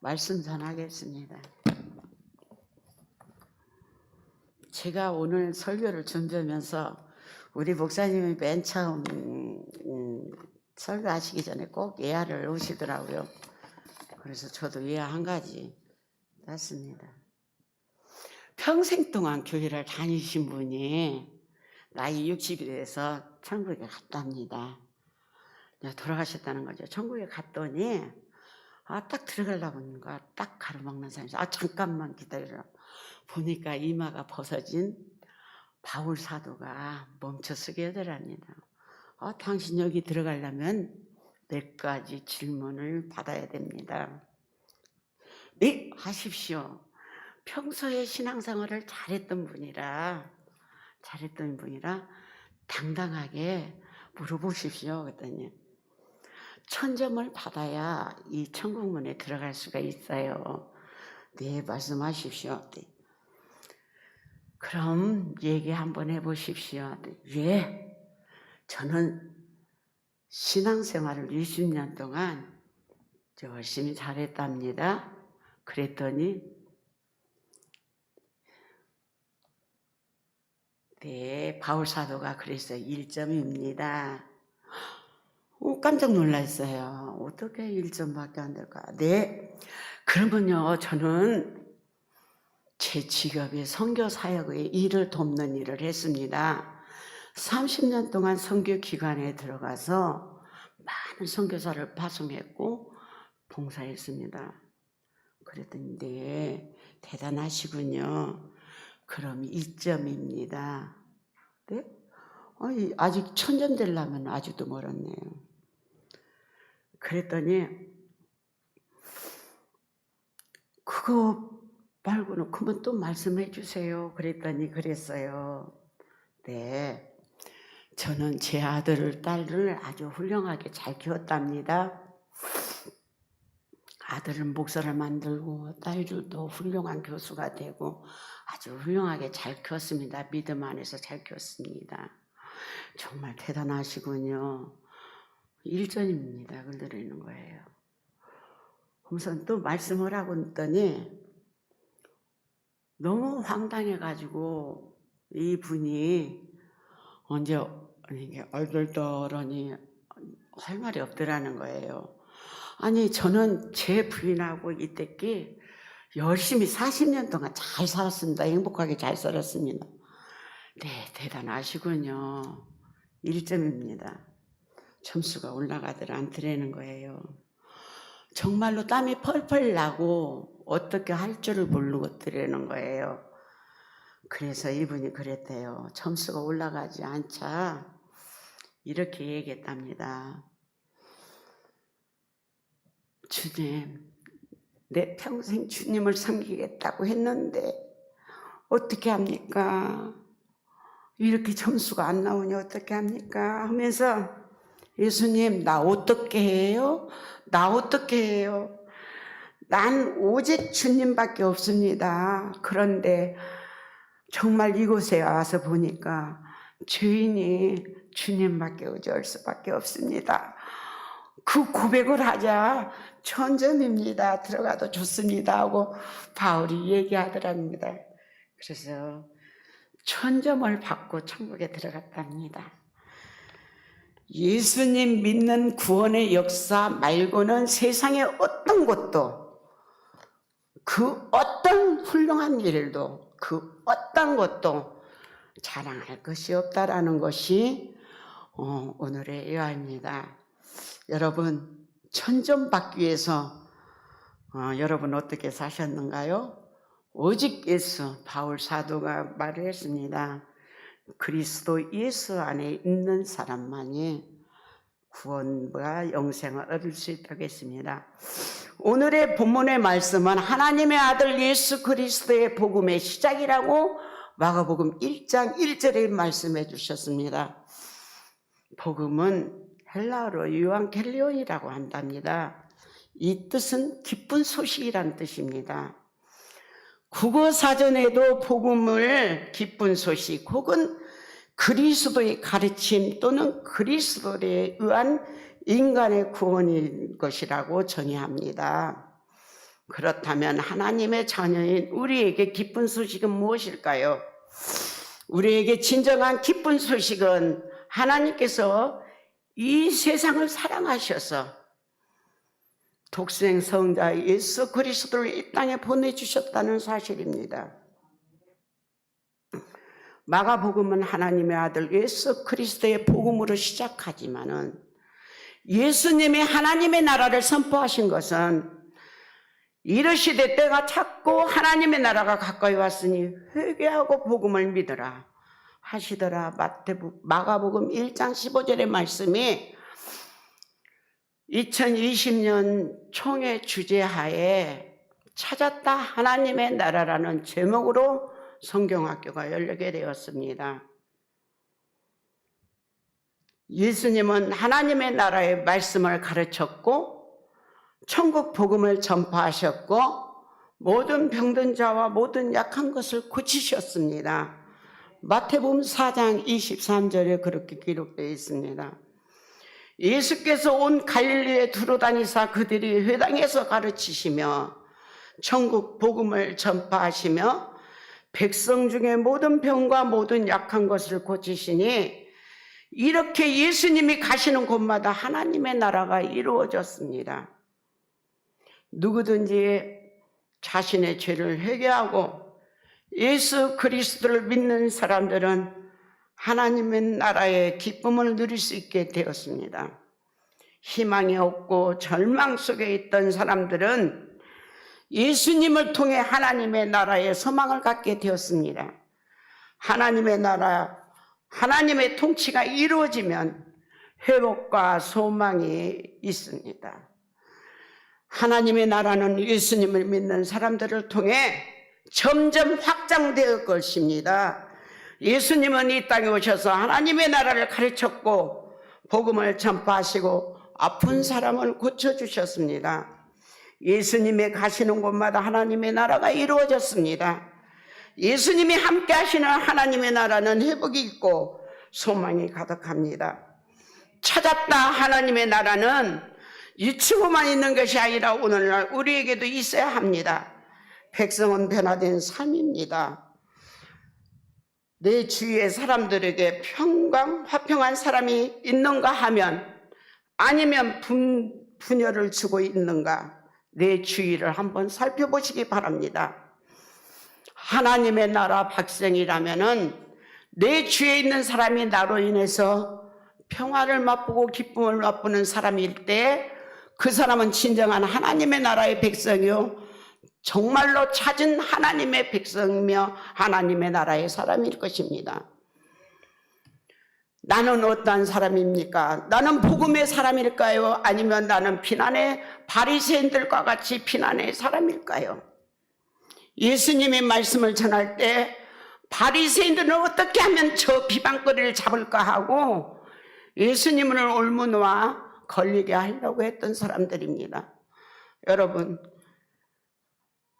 말씀 전하겠습니다. 제가 오늘 설교를 준비하면서 우리 목사님이 맨 처음 설교하시기 전에 꼭 예화를 오시더라고요. 그래서 저도 예화 한 가지 땄습니다. 평생 동안 교회를 다니신 분이 나이 60이 돼서 천국에 갔답니다. 돌아가셨다는 거죠. 천국에 갔더니 딱 들어가려고 하는가 딱 가로막는 사람이 잠깐만 기다려라. 보니까 이마가 벗어진 바울 사도가 멈춰 서게 하더랍니다. 당신 여기 들어가려면 몇 가지 질문을 받아야 됩니다. 네, 하십시오. 평소에 신앙생활을 잘했던 분이라 당당하게 물어보십시오. 그랬더니 1000점을 받아야 이 천국문에 들어갈 수가 있어요. 네, 말씀하십시오. 네. 그럼 얘기 한번 해보십시오. 네. 예, 저는 신앙생활을 20년 동안 열심히 잘했답니다. 그랬더니 네, 바울 사도가 그랬어요. 1점입니다. 깜짝 놀랐어요. 어떻게 1점밖에 안 될까? 네, 그러면요, 저는 제 직업이 선교 사역의 일을 돕는 일을 했습니다. 30년 동안 선교 기관에 들어가서 많은 선교사를 파송했고 봉사했습니다. 그랬더니 네, 대단하시군요. 그럼 2점입니다. 네? 아직 1000점 되려면 아직도 멀었네요. 그랬더니 그거 말고는 그만 또 말씀해 주세요. 그랬더니 그랬어요. 네, 저는 제 아들을 딸을 아주 훌륭하게 잘 키웠답니다. 아들은 목사를 만들고 딸도 훌륭한 교수가 되고 아주 훌륭하게 잘 키웠습니다. 믿음 안에서 잘 키웠습니다. 정말 대단하시군요. 1점입니다. 그러는 거예요. 우선 또 말씀을 하고 있더니 너무 황당해가지고 이분이 언제 얼떨떨하니 할 말이 없더라는 거예요. 아니, 저는 제 부인하고 이때께 열심히 40년 동안 잘 살았습니다. 행복하게 잘 살았습니다. 네, 대단하시군요. 1점입니다. 점수가 올라가더라 않더라는 거예요. 정말로 땀이 펄펄 나고 어떻게 할 줄을 모르고 들으는 거예요. 그래서 이분이 그랬대요. 점수가 올라가지 않자 이렇게 얘기했답니다. 주님, 내 평생 주님을 섬기겠다고 했는데 어떻게 합니까? 이렇게 점수가 안 나오니 어떻게 합니까? 하면서 예수님, 나 어떻게 해요? 나 어떻게 해요? 난 오직 주님밖에 없습니다. 그런데 정말 이곳에 와서 보니까 죄인이 주님밖에 어쩔 수밖에 없습니다. 그 고백을 하자 1000점입니다. 들어가도 좋습니다 하고 바울이 얘기하더랍니다. 그래서 1000점을 받고 천국에 들어갔답니다. 예수님 믿는 구원의 역사 말고는 세상의 어떤 것도, 그 어떤 훌륭한 일도, 그 어떤 것도 자랑할 것이 없다라는 것이 오늘의 예화입니다. 여러분, 1000점 받기 위해서 여러분 어떻게 사셨는가요? 오직 예수, 바울 사도가 말을 했습니다. 그리스도 예수 안에 있는 사람만이 구원과 영생을 얻을 수 있다고 했습니다. 오늘의 본문의 말씀은 하나님의 아들 예수 그리스도의 복음의 시작이라고 마가복음 1장 1절에 말씀해 주셨습니다. 복음은 헬라어로 유앙겔리온이라고 한답니다. 이 뜻은 기쁜 소식이란 뜻입니다. 국어사전에도 복음을 기쁜 소식 혹은 그리스도의 가르침 또는 그리스도에 의한 인간의 구원인 것이라고 정의합니다. 그렇다면 하나님의 자녀인 우리에게 기쁜 소식은 무엇일까요? 우리에게 진정한 기쁜 소식은 하나님께서 이 세상을 사랑하셔서 독생 성자 예수 그리스도를 이 땅에 보내주셨다는 사실입니다. 마가복음은 하나님의 아들 예수 그리스도의 복음으로 시작하지만은 예수님이 하나님의 나라를 선포하신 것은 이르시되 때가 찼고 하나님의 나라가 가까이 왔으니 회개하고 복음을 믿으라 하시더라. 마가복음 1장 15절의 말씀이 2020년 총회 주제하에 찾았다 하나님의 나라라는 제목으로 성경학교가 열리게 되었습니다. 예수님은 하나님의 나라의 말씀을 가르쳤고 천국 복음을 전파하셨고 모든 병든 자와 모든 약한 것을 고치셨습니다. 마태복음 4장 23절에 그렇게 기록되어 있습니다. 예수께서 온 갈릴리에 두루다니사 그들이 회당에서 가르치시며 천국 복음을 전파하시며 백성 중에 모든 병과 모든 약한 것을 고치시니 이렇게 예수님이 가시는 곳마다 하나님의 나라가 이루어졌습니다. 누구든지 자신의 죄를 회개하고 예수 그리스도를 믿는 사람들은 하나님의 나라의 기쁨을 누릴 수 있게 되었습니다. 희망이 없고 절망 속에 있던 사람들은 예수님을 통해 하나님의 나라의 소망을 갖게 되었습니다. 하나님의 나라, 하나님의 통치가 이루어지면 회복과 소망이 있습니다. 하나님의 나라는 예수님을 믿는 사람들을 통해 점점 확장될 것입니다. 예수님은 이 땅에 오셔서 하나님의 나라를 가르쳤고 복음을 전파하시고 아픈 사람을 고쳐주셨습니다. 예수님이 가시는 곳마다 하나님의 나라가 이루어졌습니다. 예수님이 함께 하시는 하나님의 나라는 회복이 있고 소망이 가득합니다. 찾았다 하나님의 나라는 유치고만 있는 것이 아니라 오늘날 우리에게도 있어야 합니다. 백성은 변화된 삶입니다. 내 주위의 사람들에게 평강, 화평한 사람이 있는가 하면 아니면 분열을 주고 있는가 내 주위를 한번 살펴보시기 바랍니다. 하나님의 나라 백성이라면은 내 주위에 있는 사람이 나로 인해서 평화를 맛보고 기쁨을 맛보는 사람일 때 그 사람은 진정한 하나님의 나라의 백성이요 정말로 찾은 하나님의 백성이며 하나님의 나라의 사람일 것입니다. 나는 어떠한 사람입니까? 나는 복음의 사람일까요? 아니면 나는 비난의 바리새인들과 같이 비난의 사람일까요? 예수님의 말씀을 전할 때 바리새인들은 어떻게 하면 저 비방거리를 잡을까 하고 예수님을 올무놓아 걸리게 하려고 했던 사람들입니다. 여러분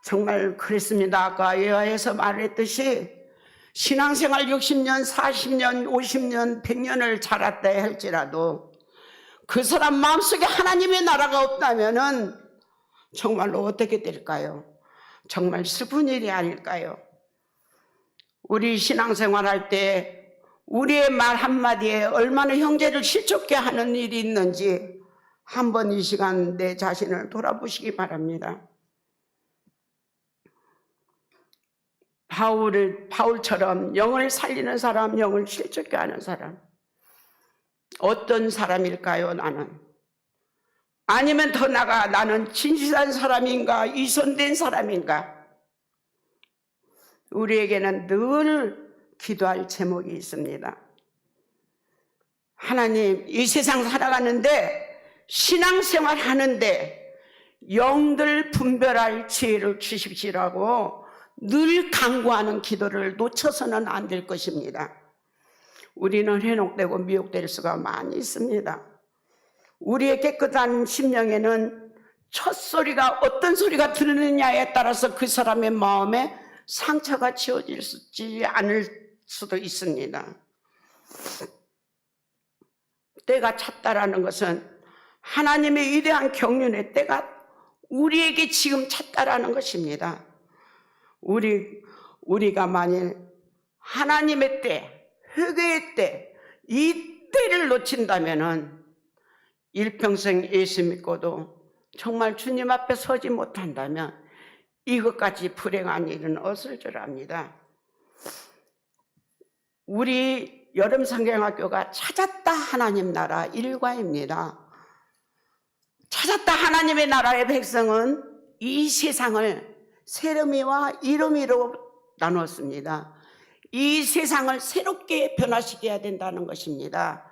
정말 그랬습니다. 아까 예화에서 말했듯이 신앙생활 60년, 40년, 50년, 100년을 살았다 할지라도 그 사람 마음속에 하나님의 나라가 없다면은 정말로 어떻게 될까요? 정말 슬픈 일이 아닐까요? 우리 신앙생활 할 때 우리의 말 한마디에 얼마나 형제를 실족게 하는 일이 있는지 한번 이 시간 내 자신을 돌아보시기 바랍니다. 바울처럼 영을 살리는 사람, 영을 실족게 하는 사람 어떤 사람일까요? 나는 아니면 더 나아가 나는 진실한 사람인가 위선된 사람인가? 우리에게는 늘 기도할 제목이 있습니다. 하나님 이 세상 살아가는데 신앙생활 하는데 영들 분별할 지혜를 주십시오라고 늘 간구하는 기도를 놓쳐서는 안 될 것입니다. 우리는 현혹되고 미혹될 수가 많이 있습니다. 우리의 깨끗한 심령에는 첫 소리가 어떤 소리가 들리느냐에 따라서 그 사람의 마음에 상처가 지어지지 않을 수도 있습니다. 때가 찼다라는 것은 하나님의 위대한 경륜의 때가 우리에게 지금 찾다라는 것입니다. 우리가 만일 하나님의 때, 회개의 때, 이 때를 놓친다면은 일평생 예수 믿고도 정말 주님 앞에 서지 못한다면 이것까지 불행한 일은 없을 줄 압니다. 우리 여름성경학교가 찾았다 하나님 나라 일과입니다. 찾았다 하나님의 나라의 백성은 이 세상을 세름이와 이름이로 나눴습니다. 이 세상을 새롭게 변화시켜야 된다는 것입니다.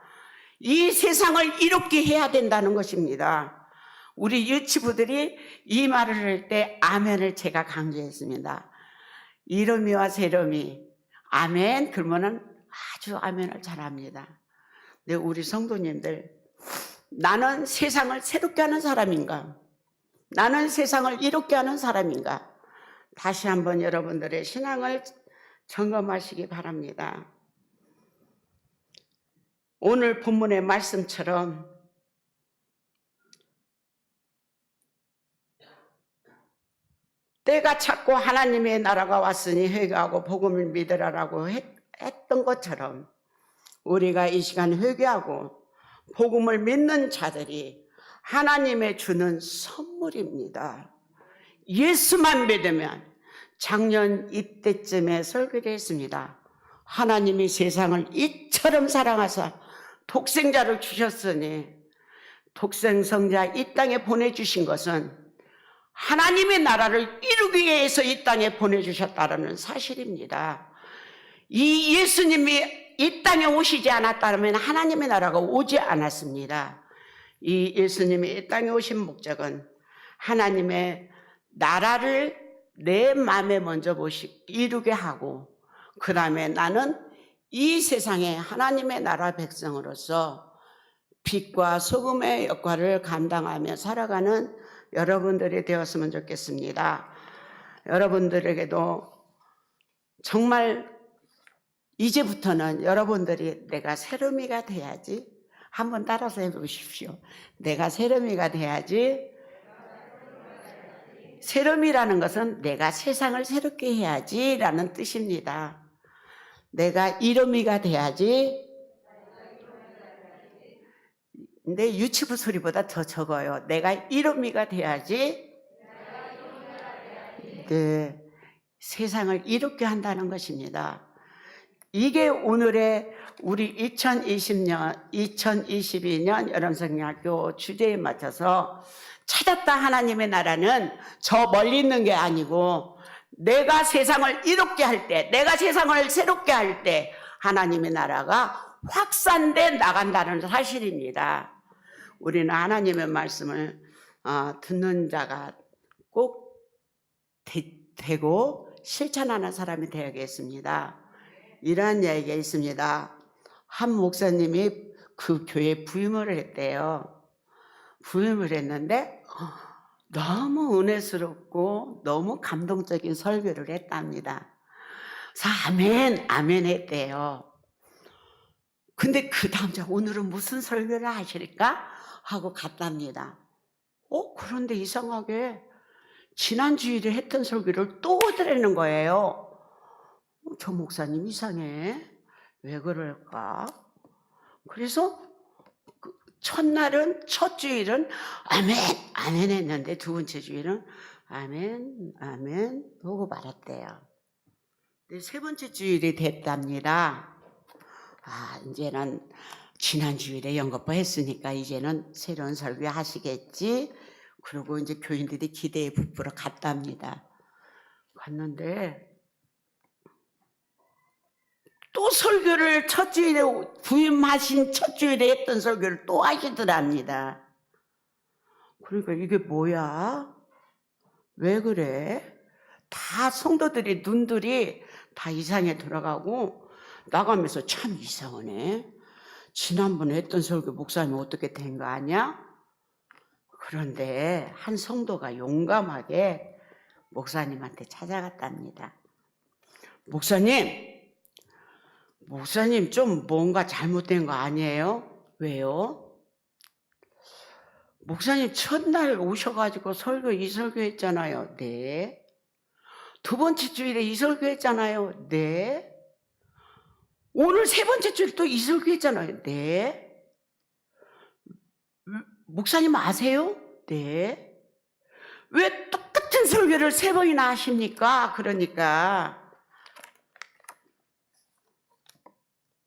이 세상을 이롭게 해야 된다는 것입니다. 우리 유치부들이 이 말을 할 때 아멘을 제가 강조했습니다. 이름이와 세름이 아멘 그러면은 아주 아멘을 잘합니다. 근데 우리 성도님들, 나는 세상을 새롭게 하는 사람인가? 나는 세상을 이롭게 하는 사람인가? 다시 한번 여러분들의 신앙을 점검하시기 바랍니다. 오늘 본문의 말씀처럼 때가 찼고 하나님의 나라가 왔으니 회개하고 복음을 믿으라라고 했던 것처럼 우리가 이 시간 회개하고 복음을 믿는 자들이 하나님의 주는 선물입니다. 예수만 믿으면 작년 이때쯤에 설교를 했습니다. 하나님이 세상을 이처럼 사랑하사 독생자를 주셨으니 독생성자 이 땅에 보내주신 것은 하나님의 나라를 이루기 위해서 이 땅에 보내주셨다는 사실입니다. 이 예수님이 이 땅에 오시지 않았다면 하나님의 나라가 오지 않았습니다. 이 예수님이 이 땅에 오신 목적은 하나님의 나라를 내 마음에 먼저 이루게 하고 그 다음에 나는 이 세상에 하나님의 나라 백성으로서 빛과 소금의 역할을 감당하며 살아가는 여러분들이 되었으면 좋겠습니다. 여러분들에게도 정말 이제부터는 여러분들이 내가 세름이가 돼야지, 한번 따라서 해보십시오. 내가 세름이가 돼야지. 세름이라는 것은 내가 세상을 새롭게 해야지 라는 뜻입니다. 내가 이름이가 돼야지. 근데 유치부 소리보다 더 적어요. 내가 이름이가 돼야지. 네, 세상을 이롭게 한다는 것입니다. 이게 오늘의 우리 2022년 여름성경학교 주제에 맞춰서 찾았다 하나님의 나라는 저 멀리 있는 게 아니고 내가 세상을 이롭게 할 때, 내가 세상을 새롭게 할 때 하나님의 나라가 확산돼 나간다는 사실입니다. 우리는 하나님의 말씀을 듣는 자가 꼭 되고 실천하는 사람이 되야겠습니다. 이러한 이야기가 있습니다. 한 목사님이 그 교회에 부임을 했대요. 부임을 했는데 너무 은혜스럽고 너무 감동적인 설교를 했답니다. 그래서 아멘, 아멘 했대요. 근데 그 다음 날 오늘은 무슨 설교를 하실까? 하고 갔답니다. 그런데 이상하게 지난 주일에 했던 설교를 또 드리는 거예요. 저 목사님 이상해. 왜 그럴까? 그래서 첫날은, 첫 주일은 아멘, 아멘 했는데 두 번째 주일은 아멘, 아멘 보고 말았대요. 근데 세 번째 주일이 됐답니다. 이제는 지난 주일에 연거푸 했으니까 이제는 새로운 설교 하시겠지. 그리고 이제 교인들이 기대에 부풀어 갔답니다. 갔는데 또 설교를 첫 주일에 부임하신 첫 주일에 했던 설교를 또 하시더랍니다. 그러니까 이게 뭐야? 왜 그래? 다 성도들이 눈들이 다 이상해 들어가고 나가면서 참 이상하네. 지난번에 했던 설교 목사님 어떻게 된 거 아니야? 그런데 한 성도가 용감하게 목사님한테 찾아갔답니다. 목사님 좀 뭔가 잘못된 거 아니에요? 왜요? 목사님 첫날 오셔가지고 설교 이설교 했잖아요. 네. 두 번째 주일에 이설교 했잖아요. 네. 오늘 세 번째 주일 또 이설교 했잖아요. 네. 목사님 아세요? 네. 왜 똑같은 설교를 세 번이나 하십니까? 그러니까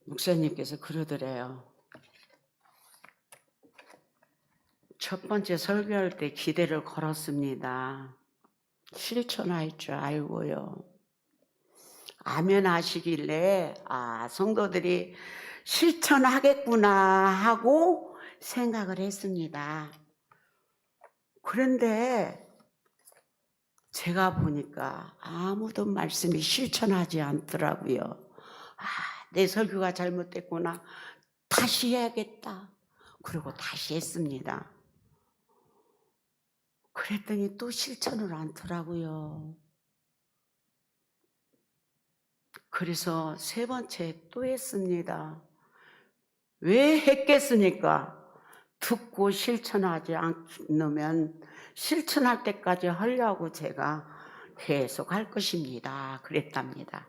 목사님께서 그러더래요. 첫 번째 설교할 때 기대를 걸었습니다. 실천할 줄 알고요. 아멘 하시길래 성도들이 실천하겠구나 하고 생각을 했습니다. 그런데 제가 보니까 아무도 말씀이 실천하지 않더라고요. 내 설교가 잘못됐구나. 다시 해야겠다. 그리고 다시 했습니다. 그랬더니 또 실천을 않더라고요. 그래서 세 번째 또 했습니다. 왜 했겠습니까? 듣고 실천하지 않으면 실천할 때까지 하려고 제가 계속 할 것입니다. 그랬답니다.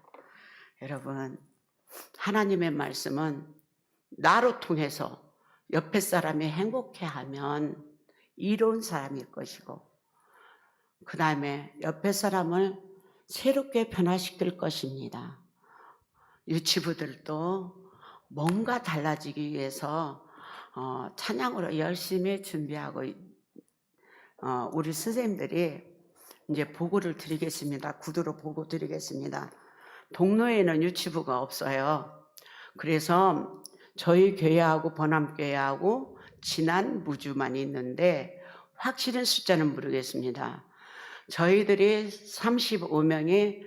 여러분, 하나님의 말씀은 나로 통해서 옆에 사람이 행복해하면 이로운 사람일 것이고, 그 다음에 옆에 사람을 새롭게 변화시킬 것입니다. 유치부들도 뭔가 달라지기 위해서 찬양으로 열심히 준비하고 우리 선생님들이 이제 보고를 드리겠습니다. 구두로 보고 드리겠습니다. 동로에는 유치부가 없어요. 그래서 저희 교회하고 번암교회하고 진안 무주만 있는데 확실한 숫자는 모르겠습니다. 저희들이 35명이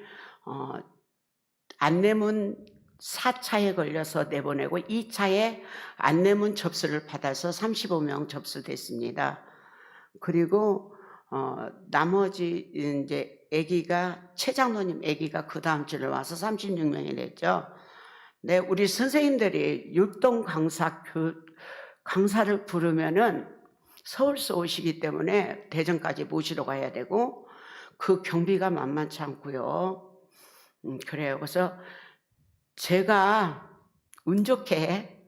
안내문 4차에 걸려서 내보내고 2차에 안내문 접수를 받아서 35명 접수됐습니다. 그리고 나머지 이제 최 장로님 아기가 그 다음 주에 와서 36명이 됐죠. 네, 우리 선생님들이 율동 강사를 부르면은 서울서 오시기 때문에 대전까지 모시러 가야 되고 그 경비가 만만치 않고요. 그래요. 그래서 제가 운 좋게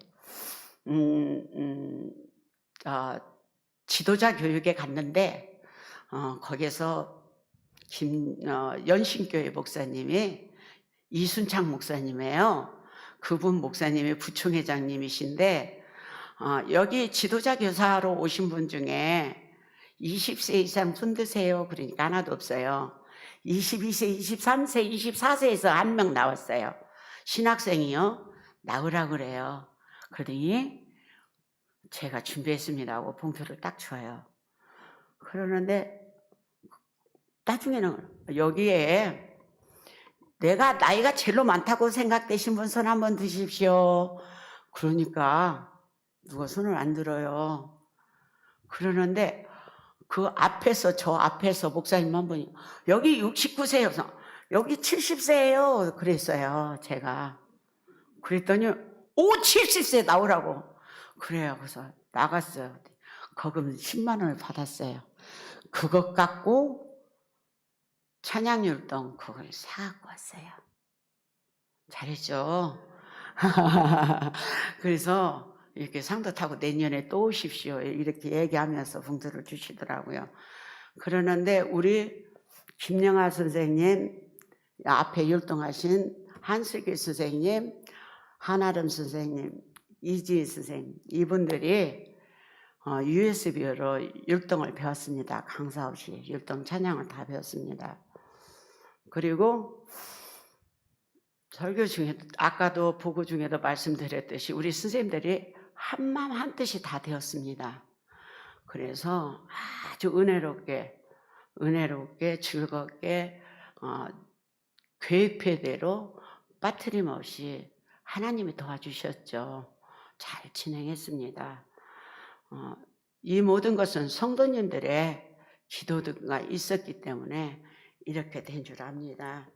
지도자 교육에 갔는데 거기서 연신교회 목사님이 이순창 목사님이에요. 그분 목사님이 부총회장님이신데 여기 지도자 교사로 오신 분 중에 20세 이상 손 드세요. 그러니까 하나도 없어요. 22세, 23세, 24세에서 한 명 나왔어요. 신학생이요. 나오라 그래요. 그러더니 제가 준비했습니다 하고 봉투를 딱 줘요. 그러는데 나중에는 여기에 내가 나이가 제일 많다고 생각되신 분 손 한번 드십시오. 그러니까 누가 손을 안 들어요. 그러는데 그 앞에서 저 앞에서 목사님 한 분이 여기 69세요. 여기 70세예요. 그랬어요. 제가. 그랬더니 70세 나오라고. 그래요. 그래서 나갔어요. 거금 10만 원을 받았어요. 그것 갖고 찬양율동 그걸 사갖고 왔어요. 잘했죠? 그래서 이렇게 상도 타고 내년에 또 오십시오. 이렇게 얘기하면서 봉투를 주시더라고요. 그러는데 우리 김영하 선생님, 앞에 율동하신 한슬기 선생님, 한아름 선생님, 이지희 선생님, 이분들이 USB로 율동을 배웠습니다. 강사 없이 율동 찬양을 다 배웠습니다. 그리고 설교 중에 아까도 보고 중에도 말씀드렸듯이 우리 선생님들이 한마음 한뜻이 다 되었습니다. 그래서 아주 은혜롭게 즐겁게 계획표대로 빠트림 없이 하나님이 도와주셨죠. 잘 진행했습니다. 이 모든 것은 성도님들의 기도가 있었기 때문에 이렇게 된 줄 압니다.